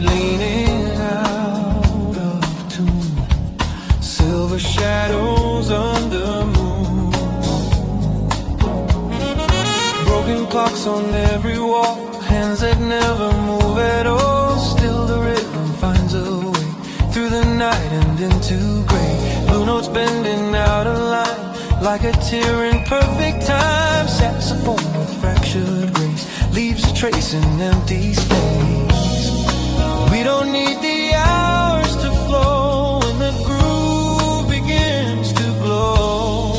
Leaning out of tune, silver shadows under moon, broken clocks on every wall, hands that never move at all. Still the rhythm finds a way through the night and into gray. Blue notes bending out of line like a tear in perfect time. Saxophone with fractured grace leaves a trace in empty space. We don't need the hours to flow when the groove begins to glow.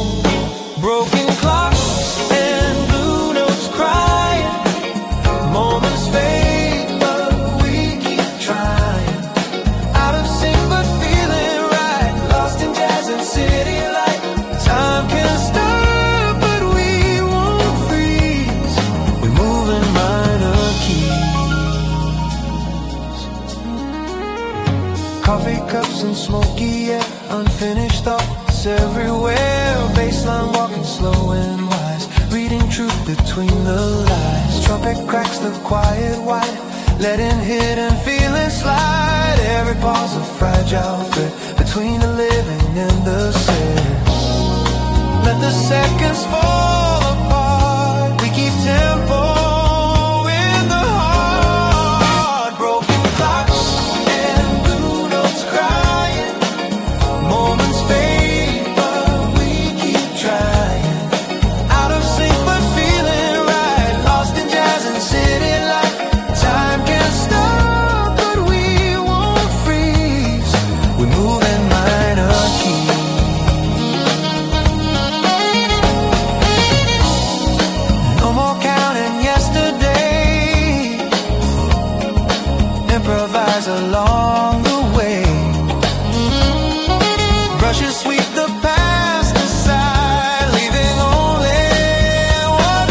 Broken clocks and blue notes crying, moments fade but we keep trying. Out of sync but feeling right, lost in jazz and city light. Time can stop but we won't freeze. We move in minor keys. Coffee cups and smoky air, unfinished thoughts everywhere. Baseline walking slow and wise, reading truth between the lies. Trumpet cracks the quiet white, letting hidden feelings slide. Every pause a fragile thread between the living and the sad. Let the seconds fall apart, we keep tempo in the heart. Broken clocks and blue notes crying, moments fade but we keep trying. Out of sync but feeling right, lost in jazz and city light. Time can stop but we won't freeze. We move in minor keys. No more counting yesterday, improvise along the way. Brushes sweep the past aside, leaving only what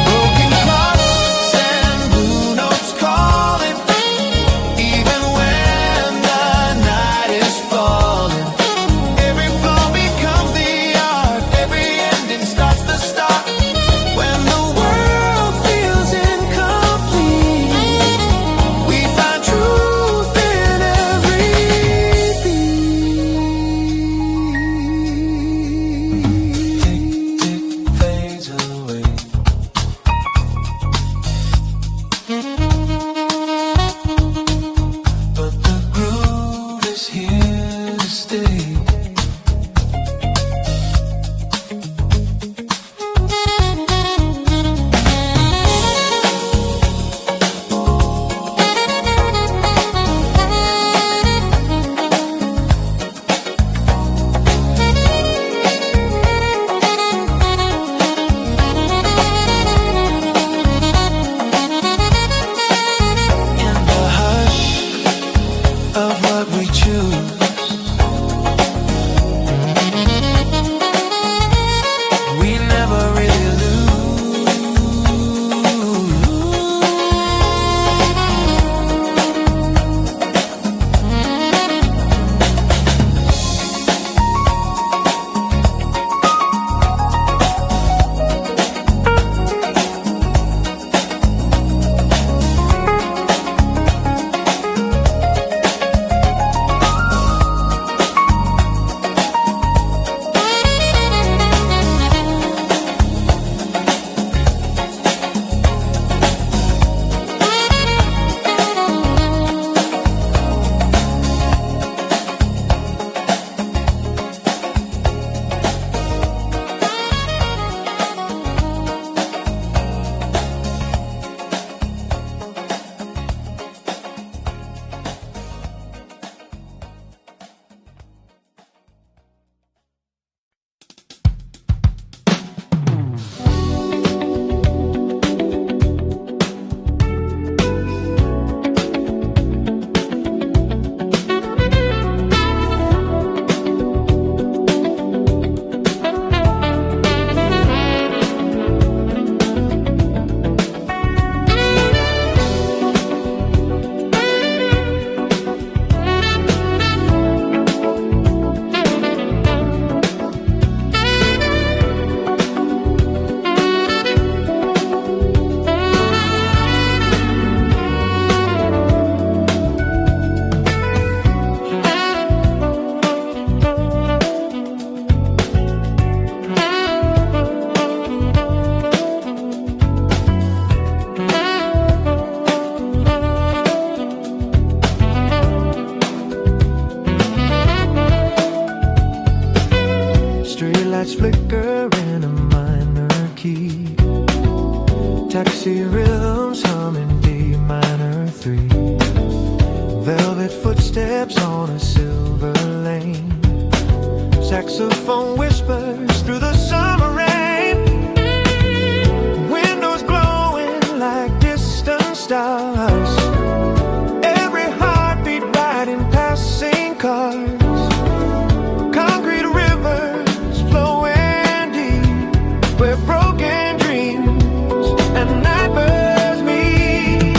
broken clocks and blue notes calling, even when the night is falling. Every flow becomes the art, every ending starts the start. When the world feels incomplete, we find truth in every beat. Tick, tick, fades away. But the groove is here to stay. In the hush of what we choose, we never really lose. lights flicker in a minor key. Taxi rhythms humming D minor 3. Velvet footsteps on a silver lane. Saxophone whispers through the summer rain. Windows glowing like distant stars. Every heartbeat riding passing cars. Concrete rivers flowing deep where broken dreams and nightmares meet.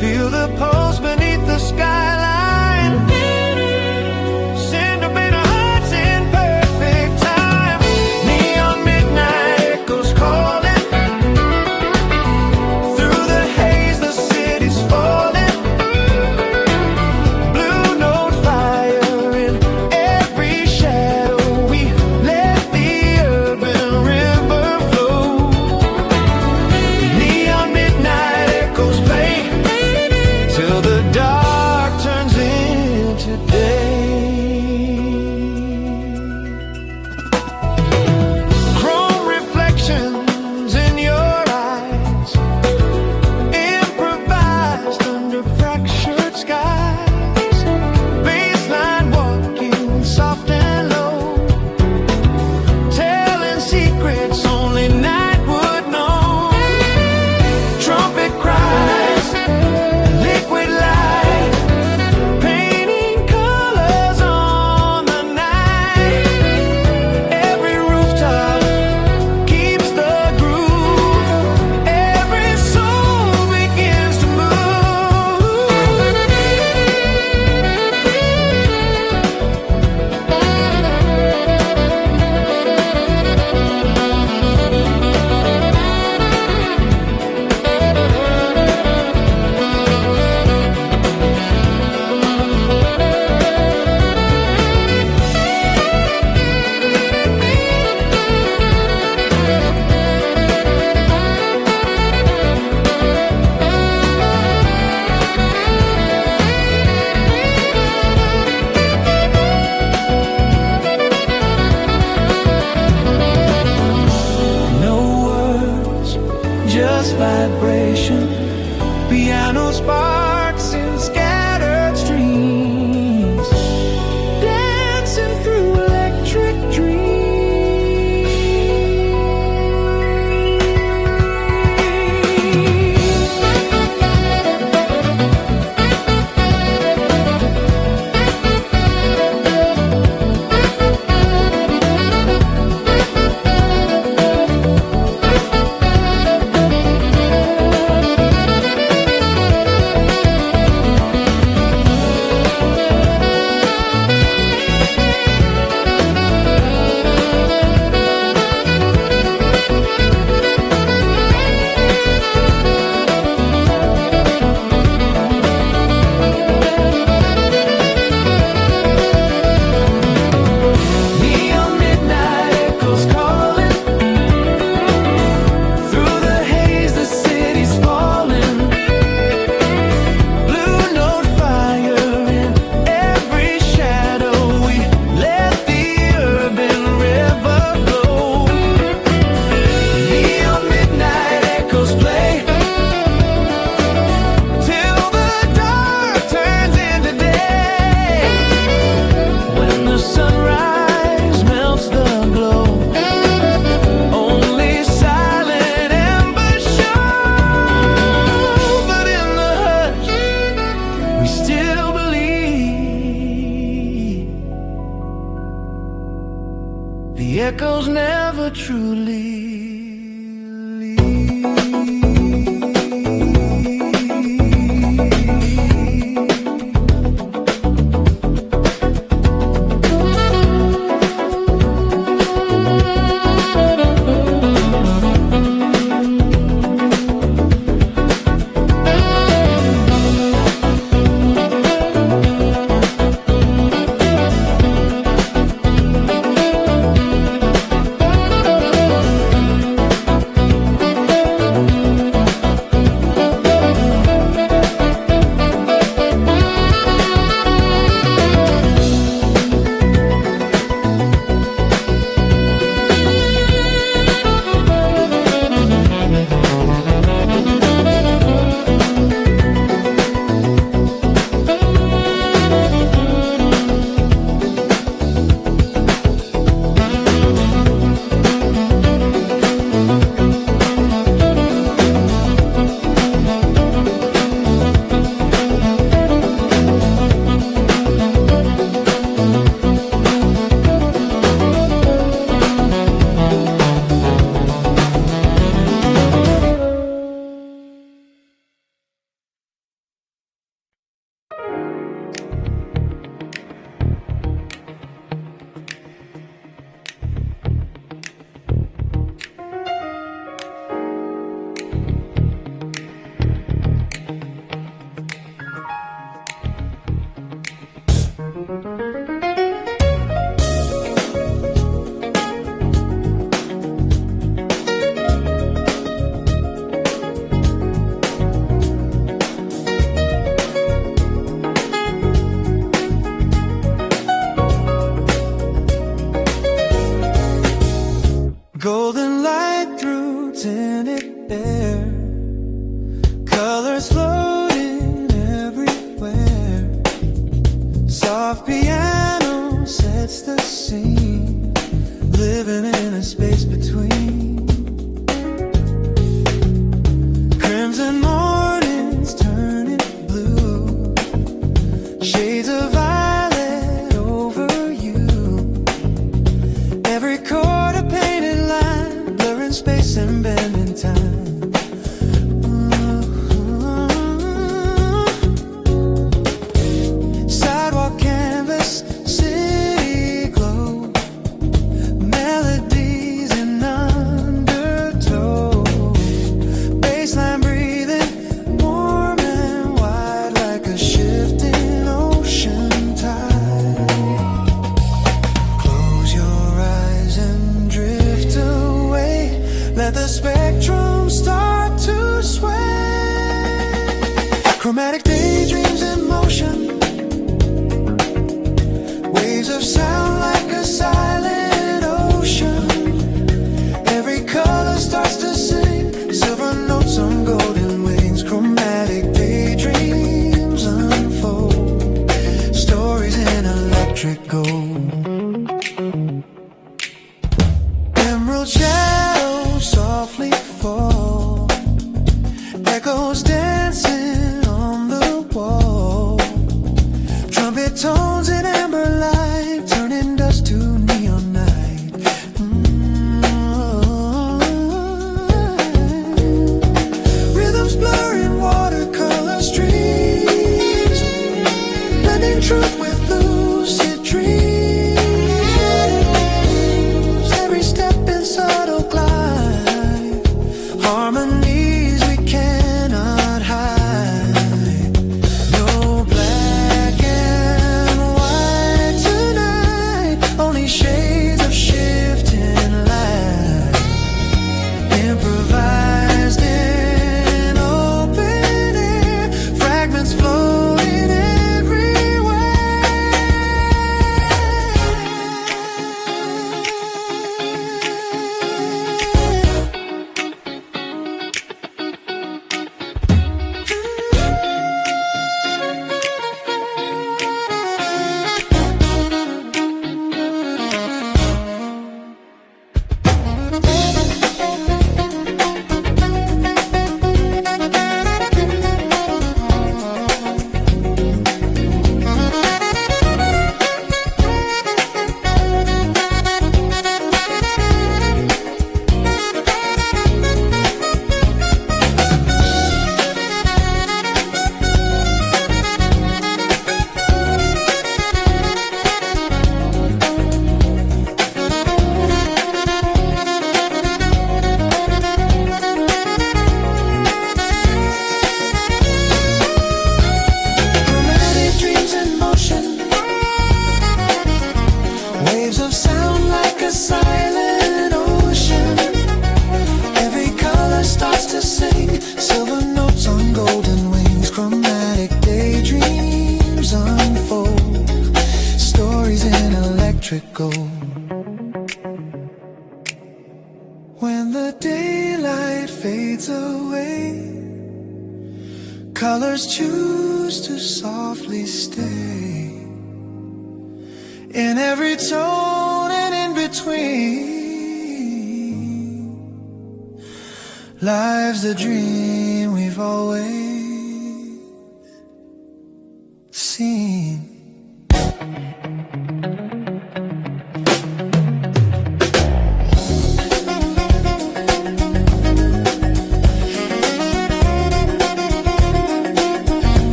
Feel the pulse beneath the skyline. Just vibration, piano sparks in scattered streams, dancing through electric dreams. The echoes never truly leave. scene, living in a space between. Crimson mornings turning blue, shades of violet over you. Every chord a painted line, blurring space and bending time. Sidewalk canvas, city glow, melodies in undertow. Baseline breathing, warm and wide, like a shifting ocean tide. Close your eyes and drift away. Let the spectrum start to sway. Chromatic daydreams in motion, waves of sound like a silent ocean. Every color starts to sing, silver notes on golden wings. Chromatic daydreams unfold, stories in electric gold. Emerald shadows softly fall, echoes dancing on the wall. Trumpet tones in amber light, turning dust to neon night. Rhythms blurring watercolor streams, blending truth with lucid dreams. Every step in subtle glide, harmonies we cannot hide. No black and white tonight, only shades of shifting light. Improvised in open air, fragments floating everywhere. Chromatic dreams in motion, waves of sound like a silent ocean. Every color starts to sing, silver notes on golden wings. Chromatic daydreams unfold, stories in electric gold. When the daylight fades away, colors choose to softly stay. In every tone and in between, lives the dream we've always seen.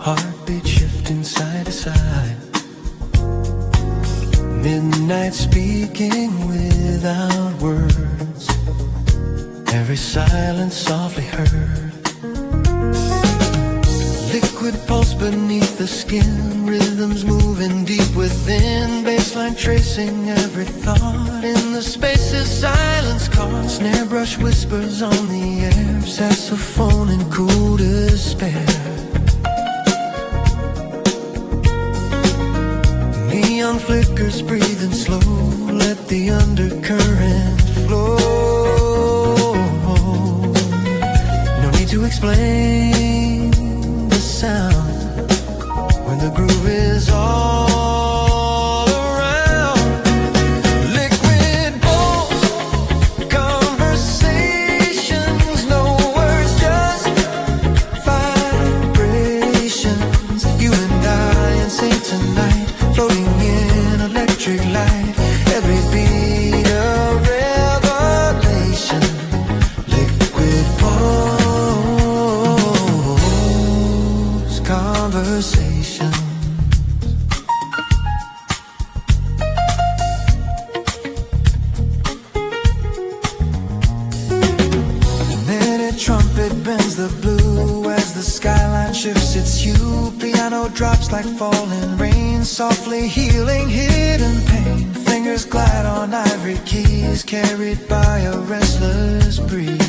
heartbeat shifting side to side. Midnight speaking without words, every silence softly heard. Liquid pulse beneath the skin, rhythms moving deep within, baseline tracing every thought. In the spaces silence caught, snare brush whispers on the air, saxophone in cool despair. Neon flickers breathing slow, let the undercurrent flow. No need to explain the sound when the groove is all around. Liquid balls, conversations, no words, just vibrations. You and I insane tonight, floating in electric light. Every beat a revelation. Liquid pulse, conversation. And then a trumpet bends the blue as the skyline shifts its hue. Piano drops like falling rain, softly healing hidden pain. Fingers glide on ivory keys, carried by a restless breeze.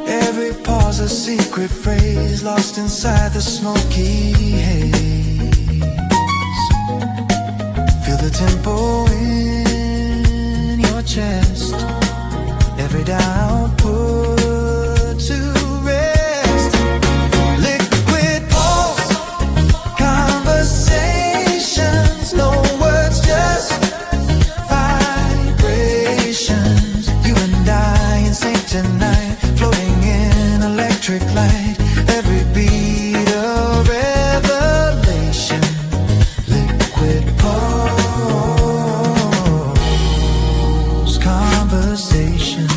Every pause a secret phrase, lost inside the smoky haze. Feel the tempo in your chest, every doubt put to rest. Liquid pulse, conversations, no words, just vibrations. You and I insane tonight, floating in electric light. Every beat a revelation. Liquid pulse, conversation.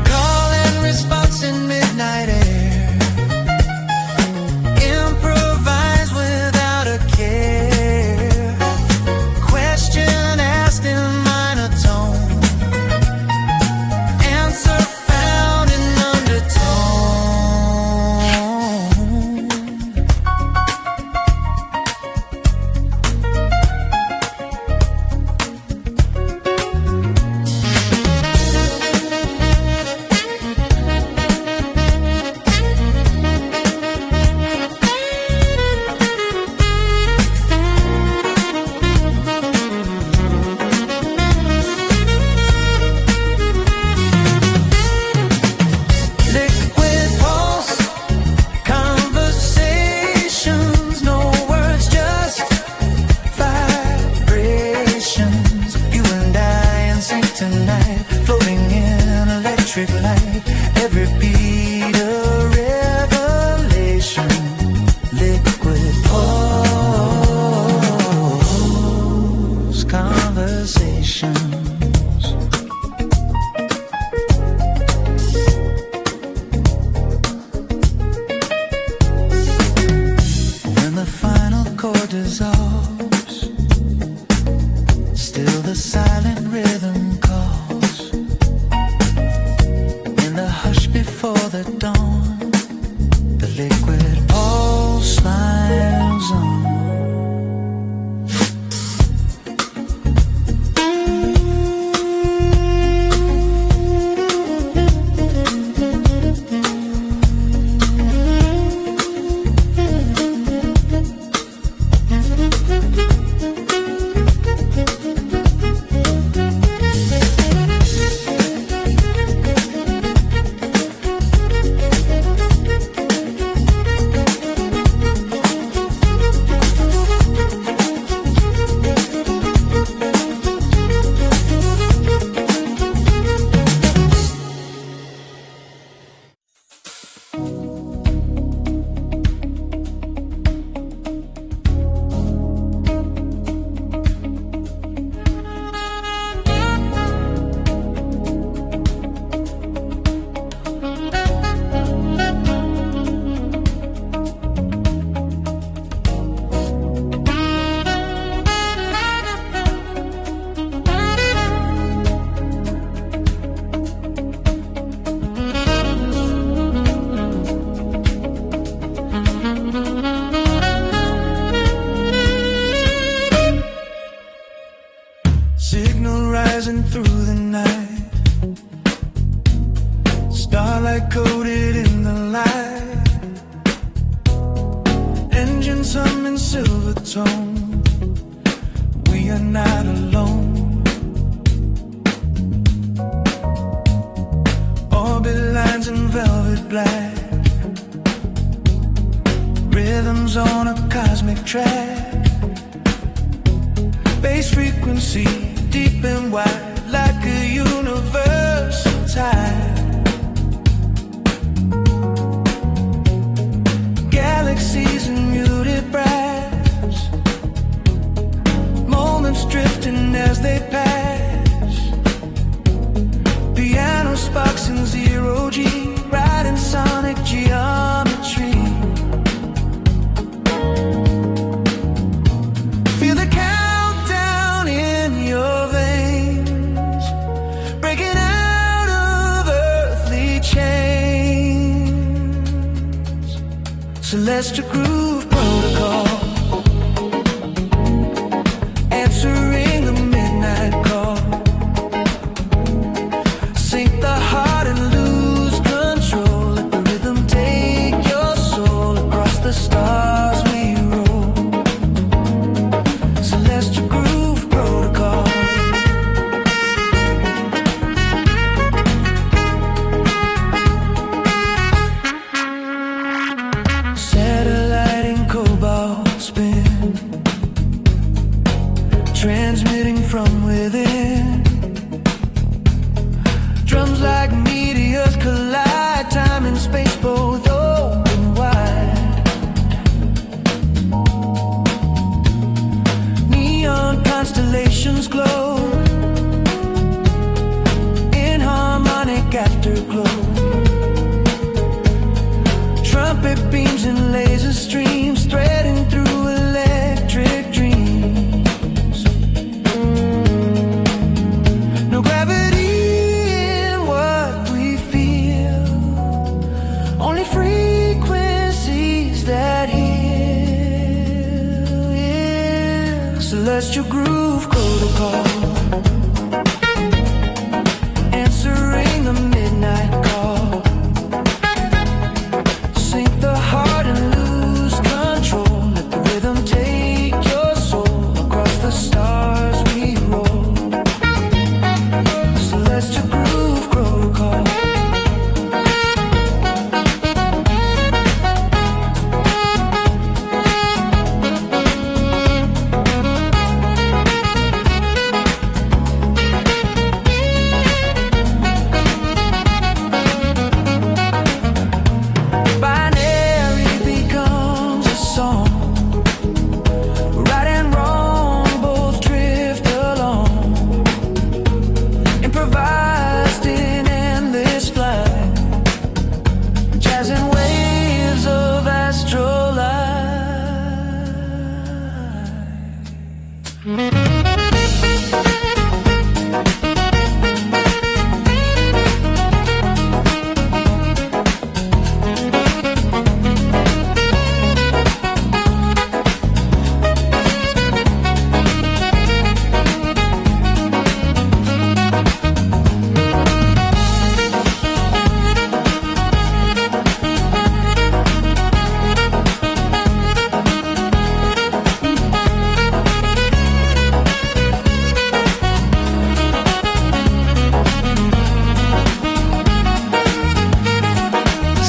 Call and response in midnight air, improvise without a care. Question asked in minor tone, answer found in undertone. Liquid pulse, conversations, no words, just vibrations. You and I insane tonight, floating in electric light. Every beat a revelation. Liquid pulse, conversations. When the final chord dissolves, still the silent rhythm calls. In the hush before the dawn, the liquid pulse slides on. Signal rising through the night, starlight coated in the light, engines humming silver tone. We are not alone. Orbit lines in velvet black, rhythms on a cosmic track. Bass frequency deep and wide, like a universal tide. Galaxies and muted brass, moments drifting as they pass. Piano sparks in zero G, riding sonic geometry. Feel the countdown in your veins, breaking out of earthly chains. Celestial groove protocol, answering the midnight call. Sink the heart and lose control. Let the rhythm take your soul. Across the stars we roll. Celestial groove protocol. Satellite in cobalt spin, transmitting from within. Drums like meteors collide, time and space both open wide. Neon constellations glow in harmonic afterglow. Trumpet beams and laser streams threading through electric dreams. No gravity in what we feel, only frequencies that heal. Yeah. Celestial groove protocol, answering the midnight call. Sink the heart and lose control. Let the rhythm take your soul. Across the stars we roll. Celestial groove protocol. Binary becomes a song. Right and wrong both drift along, improvised in endless flight. Jazz and waves of astral light.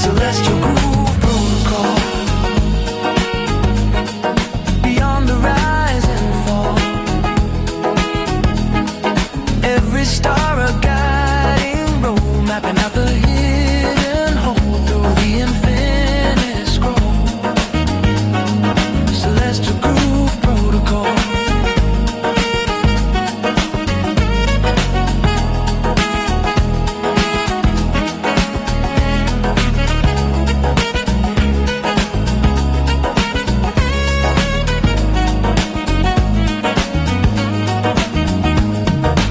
Celestial groove protocol, beyond the rise and fall. Every star a guiding road, mapping out the hidden hole through the infinite scroll. Celestial groove protocol.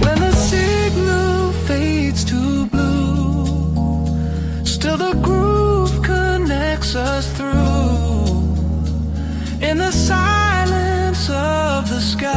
When the signal fades to blue, still the groove connects us through. In the silence of the sky,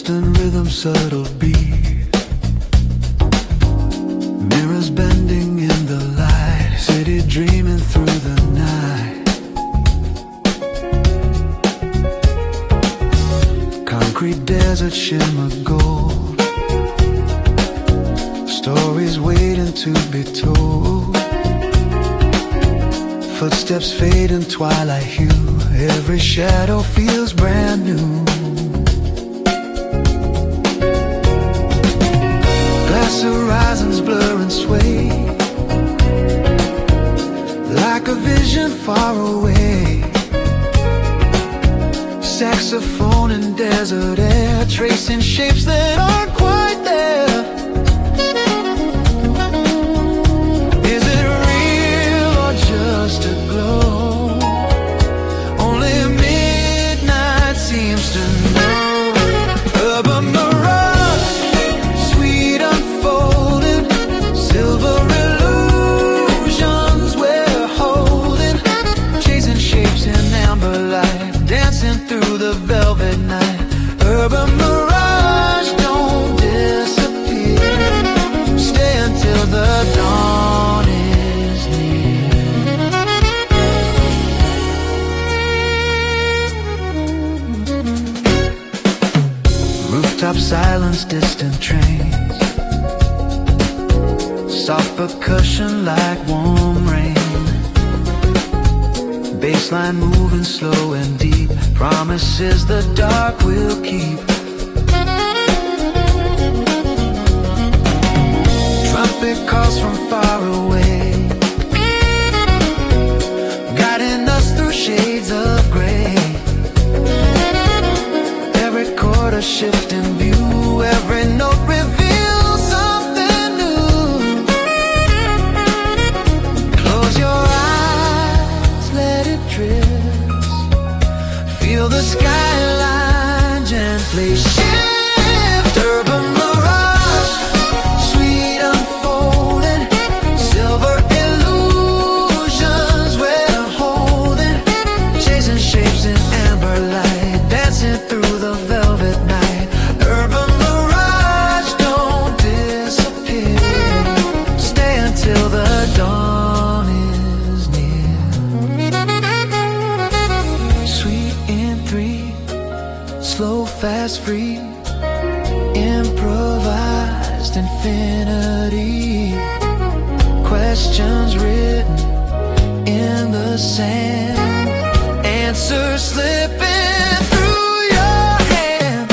distant rhythm, subtle beat. Mirrors bending in the light, city dreaming through the night. Concrete desert shimmer gold, stories waiting to be told. Footsteps fade in twilight hue, every shadow feels brand new. Glass horizons blur and sway, like a vision far away. Saxophone in desert air, tracing shapes that aren't quite there. Is it real or just a glow? Only midnight seems to know. Urban mirage, sweet unfolding, silver illusions we're holding, chasing shapes in amber light, dancing through the velvet night. Urban mirage, don't disappear, stay until the dawn is near. Rooftop silence, distant trains, soft percussion like warm rain. Baseline moving slow and deep, promises the dark will keep. Trumpet calls from far away, guiding us through shades of gray. Every chord a shift in view, every note reveals something new. Close your eyes, let it drift, feel the skyline gently shift. Urban mirage, sweet unfolding, silver illusions we're holding, chasing shapes in amber light, dancing through the velvet night. Urban mirage, don't disappear, stay until the dawn is near. Sweet in three, slow, fast, free, improvised infinity. Questions written in the sand, answers slipping through your hand.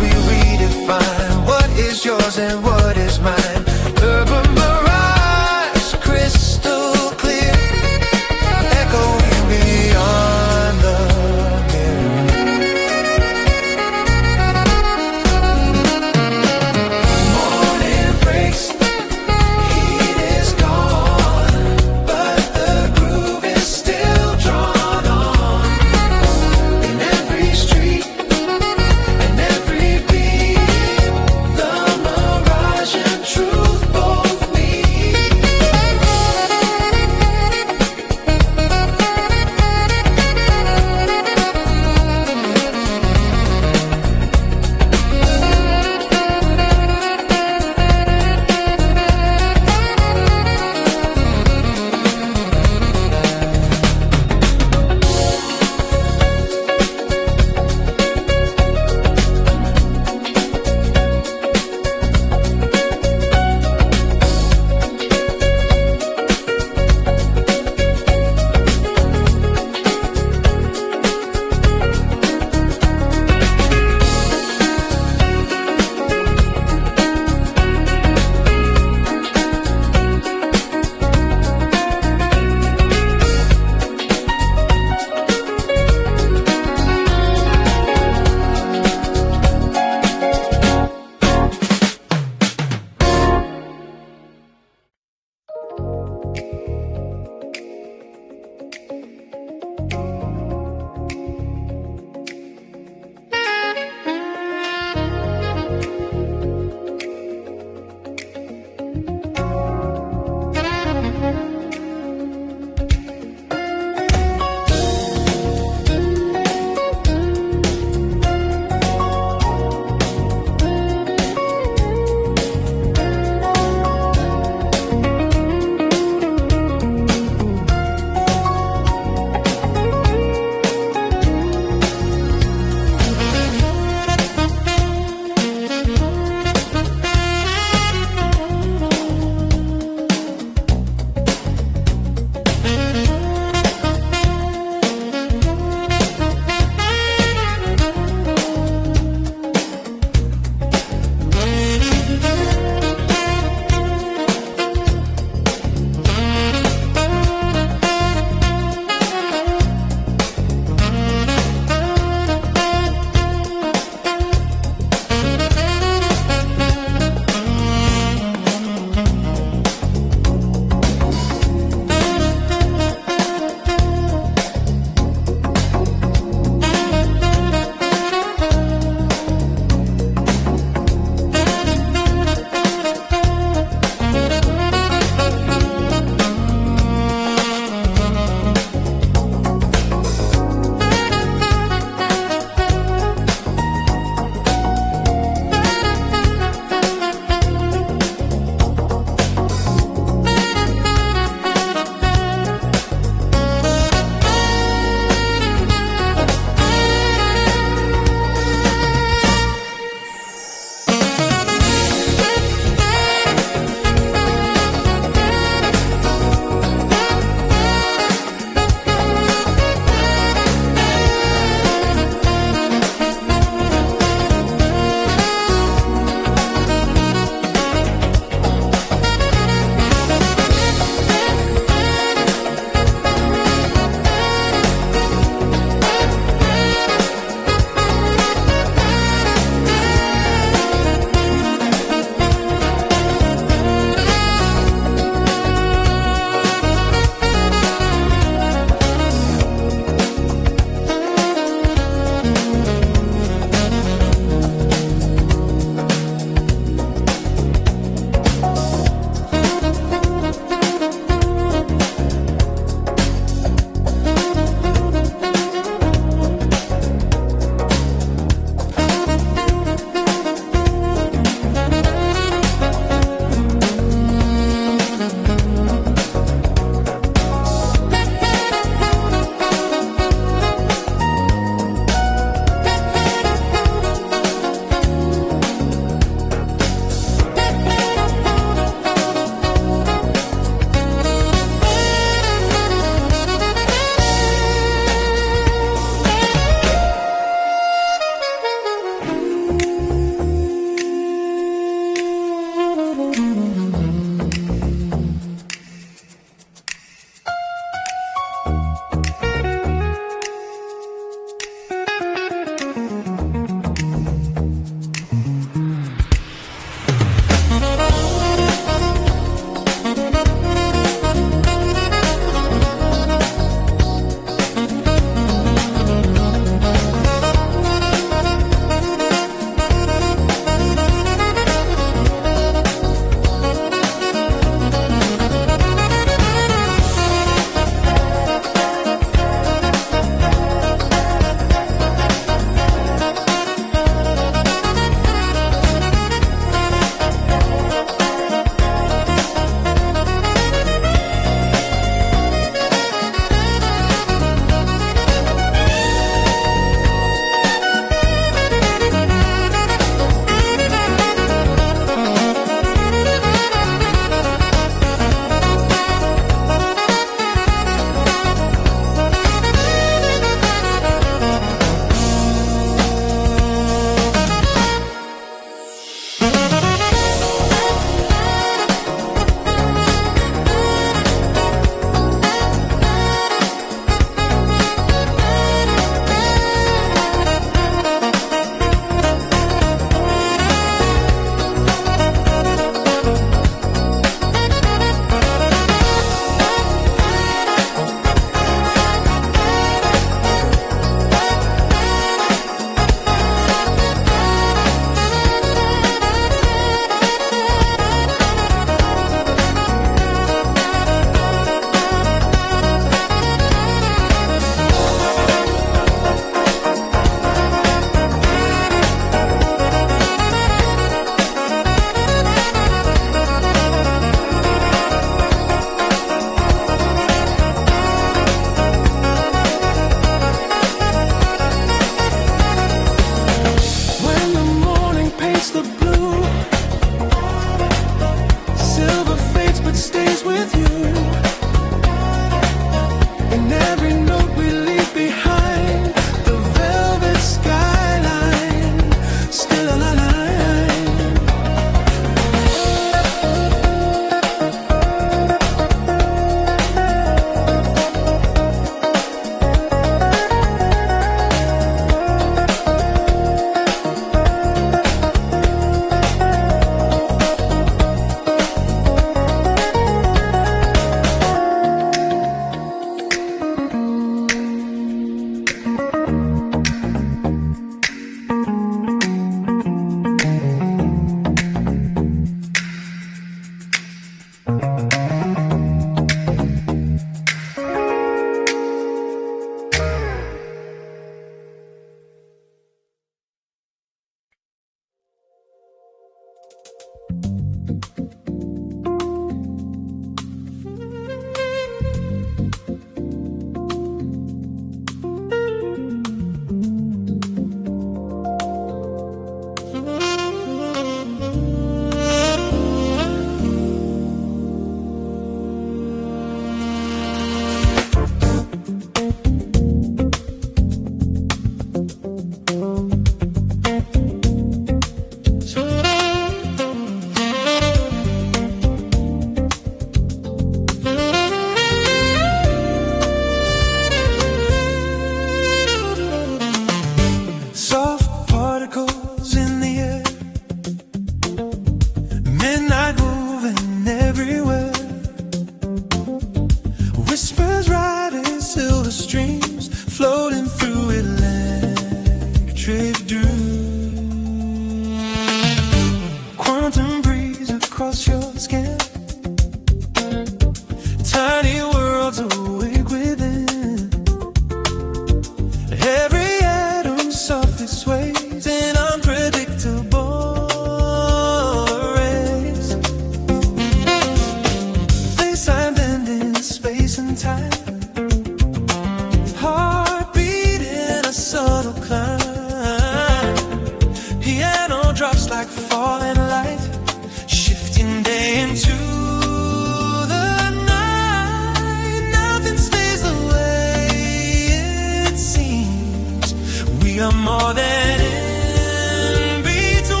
We are more than in between.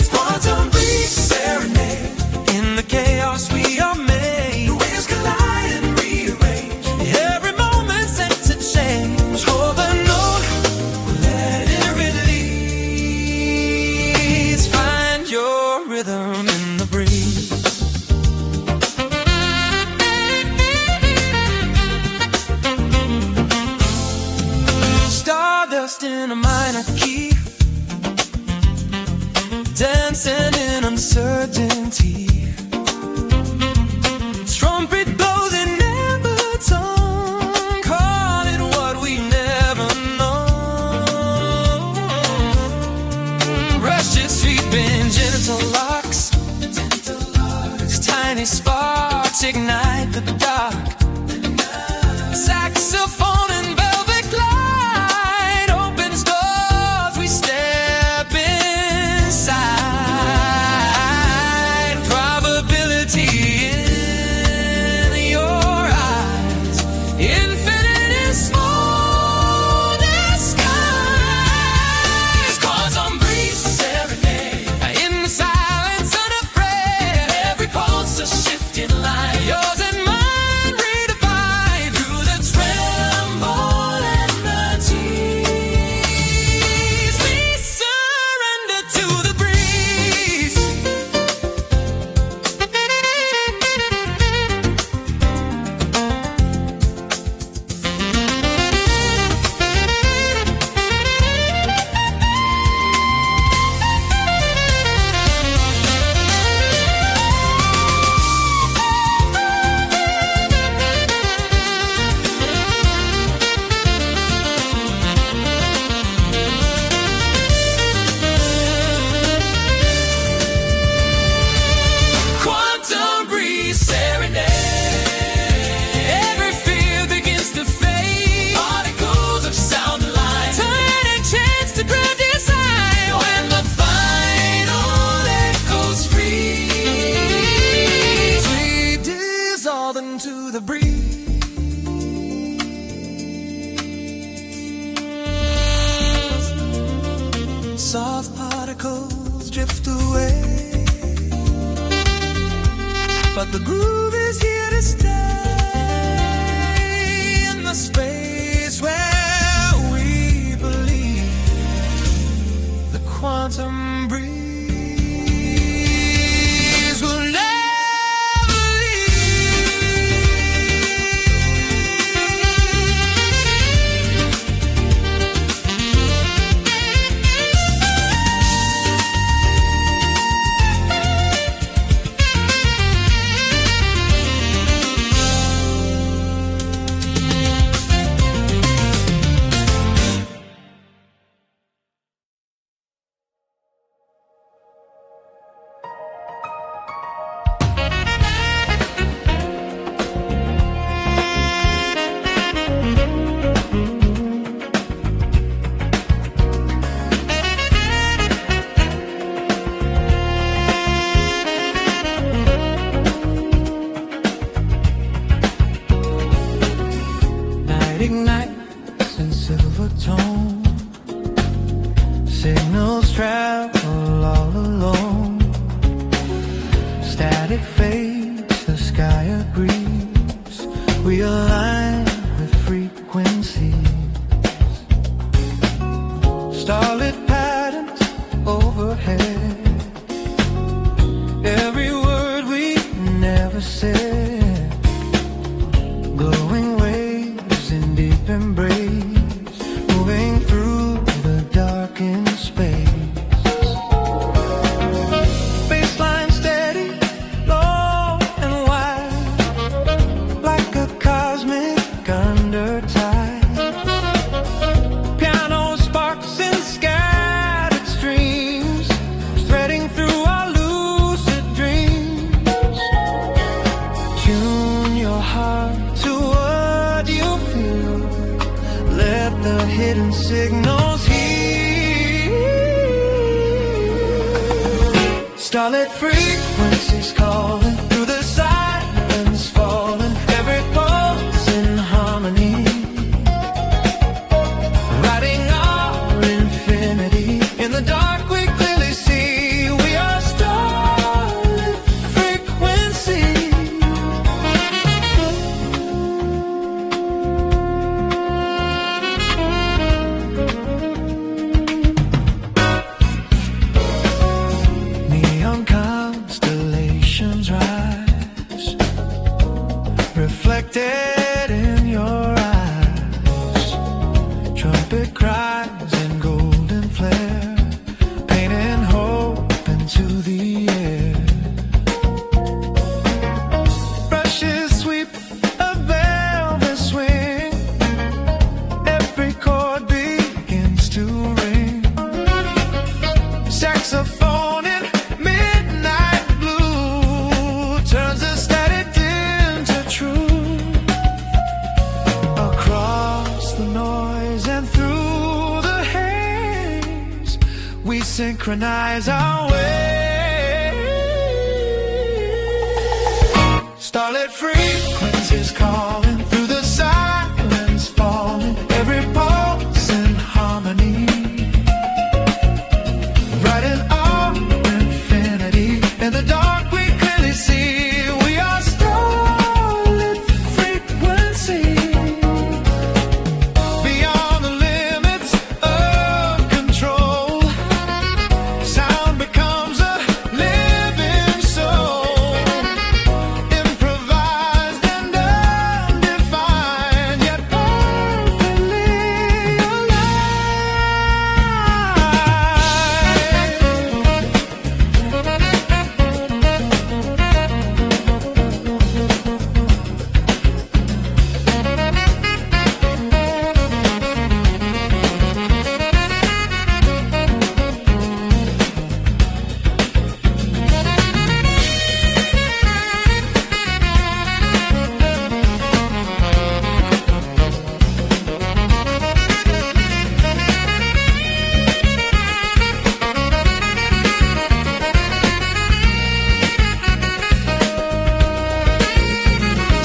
Quantum breeze serenade. In the chaos we are made. The waves collide and rearrange. Every moment set to change. Hold the note, let it release. Find your rhythm in the breeze. Stardust in a minor key, dancing in uncertainty. Trumpet blows in never tongue, calling what we never know. Rushes sweep in gentle locks, tiny sparks ignite the dark. Saxophone and velvet glide opens doors, we step inside. Probability in your eyes, infinite is small disguise. Quantum breeze serenade. In the silence unafraid, every pulse a shifting light. Yours and mine redefined through the tremble and the tease. We surrender to the breeze. Quantum breeze serenade. Every fear begins to fade. Particles of sound and light, tiny chance to grand design. When the final echoes freeze, we dissolve into the breeze. Soft particles drift away, but the groove is here to stay. In the space where we believe, the quantum breeze will never ignites in silver tone. Signals travel all alone. Static fades, the sky agrees. We align with frequencies. Starlit patterns overhead. Every word we never said. Glowing waves in deep embrace, moving through the darkened space. Baseline steady, low and wide, like a cosmic undertide. Piano sparks and scattered streams, threading through our lucid dreams. Tune your heart to what you feel. Let the hidden signals heal. Starlit frequencies calling through the silence, falling every pulse in harmony. music cries in golden flare, painting hope into the air. Brushes sweep a velvet swing, every chord begins to ring. Saxophone in midnight blue turns the static into true. Across the noise and through the haze, we synchronize our way. Starlit frequencies calling through the silence, falling every pulse in harmony. Writing our infinity in the dark, we clearly see we are starlit frequency. Beyond the limits of control, sound becomes a living soul, improvised and undefined, yet perfectly alive.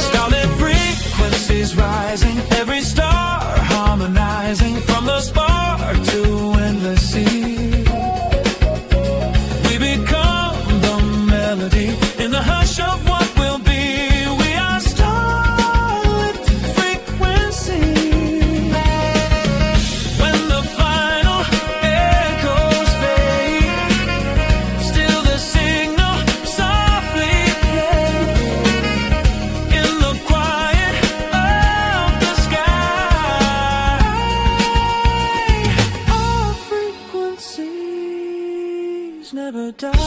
Starlit frequencies rising, every star harmonizing, from the spark to endless sea. We become the melody in the hush of what will be. We are starlit frequency. When the final echoes fade, still the signal softly plays in the quiet of the sky. Our frequencies never die.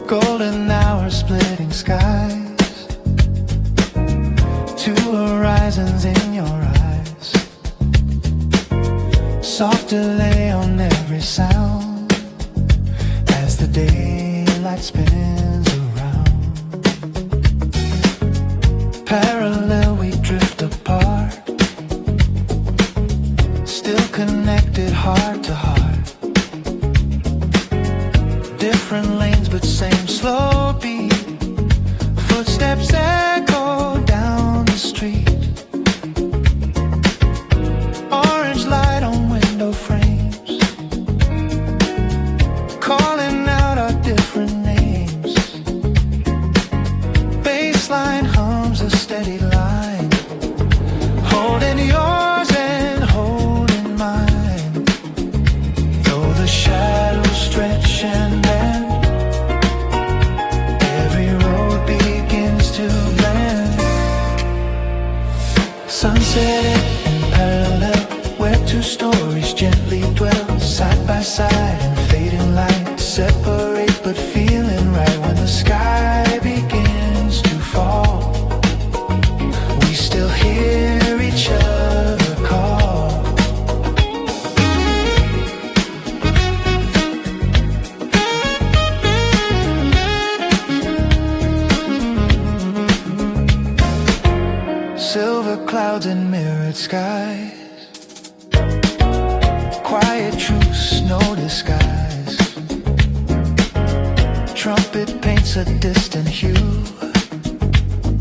Golden hours splitting skies, two horizons in your eyes. Soft delay on every sound as the daylight spins around. Parallel we drift apart, still connected heart to heart. Different lanes but same slow beat, footsteps echo down the street. Orange light on window frames, calling out our different names. Bassline hums a steady line, holding yours and holding mine. Though the shadows stretch and bend, every road begins to clouds and mirrored skies. Quiet truce, no disguise. Trumpet paints a distant hue,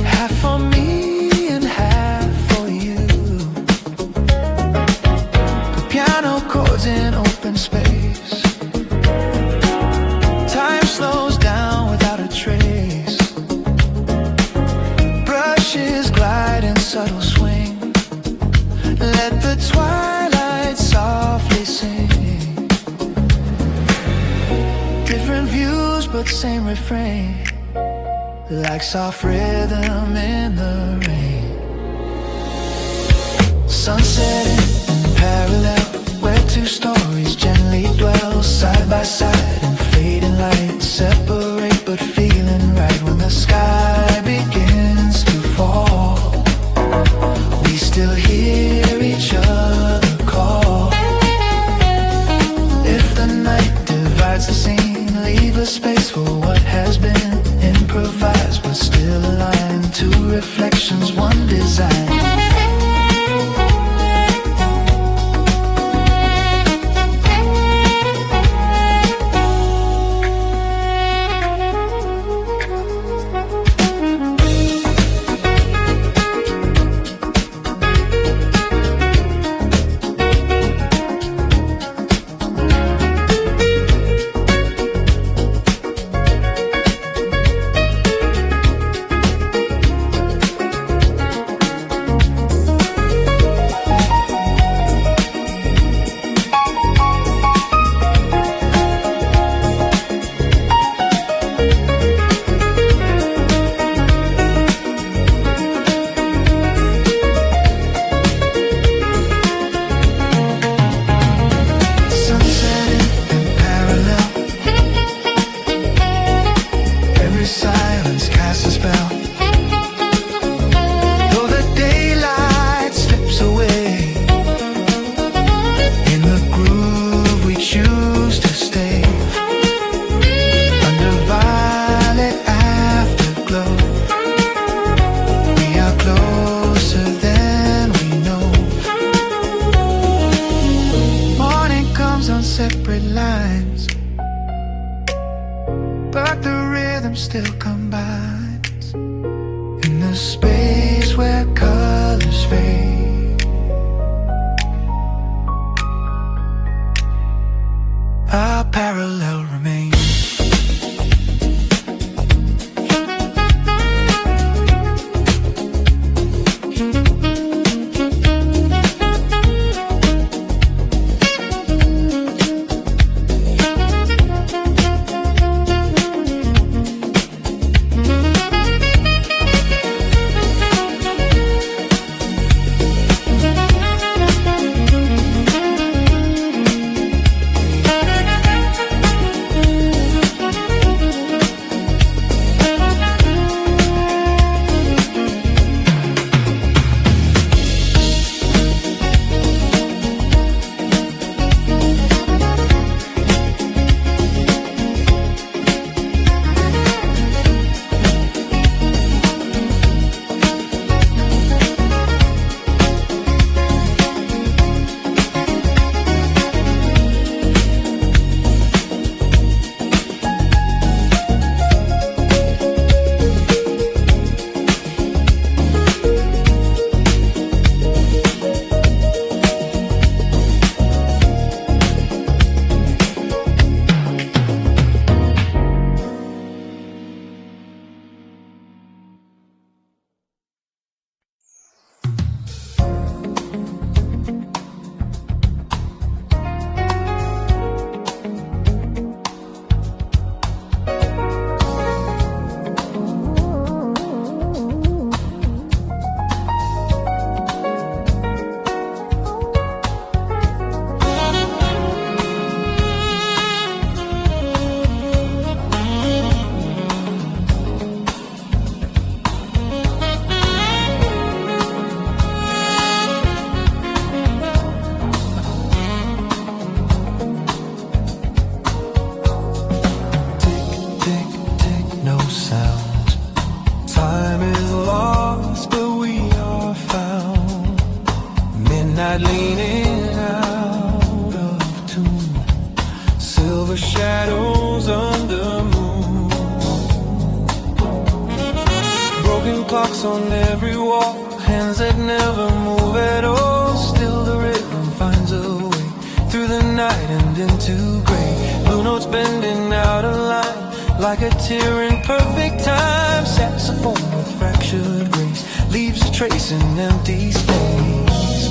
half for me and half for you. The piano chords in open space. Time slows down without a trace. Brushes glide in subtle swing. Let the twilight softly sing. Different views but same refrain, like soft rhythm in the rain. Sunset in parallel, where two stories gently dwell side by side in fading light. Separate but feeling right when the sky begins to fall. We still hear each other call. If the night divides the scene, leave a space for what has been. Improvised but still aligned. Two reflections, one design. Separate lines, but the rhythm still combines in the space where colors fade. A parallel remains. clocks on every wall, hands that never move at all. Still the rhythm finds a way through the night and into gray. Blue notes bending out of line like a tear in perfect time. Saxophone with fractured grace leaves a trace in empty space.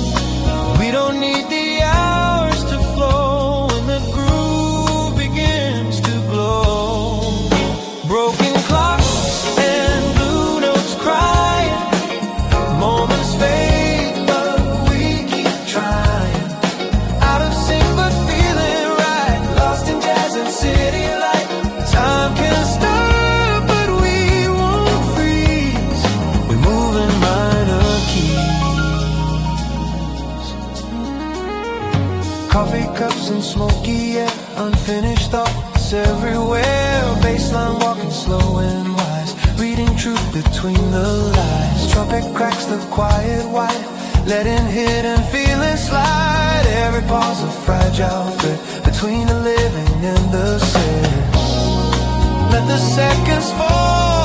We don't need the hours to flow when the groove begins to glow. Broken clocks and blue notes crying, moments fade but we keep trying. Out of sync but feeling right, lost in jazz and city light. Time can stop but we won't freeze. We're moving minor keys. Coffee cups and smoky air, unfinished thoughts everywhere. Baseline walking slow and wise, reading truth between the lies. Trumpet cracks the quiet white, letting hidden feelings slide. Every pause a fragile thread between the living and the dead. Let the seconds fall.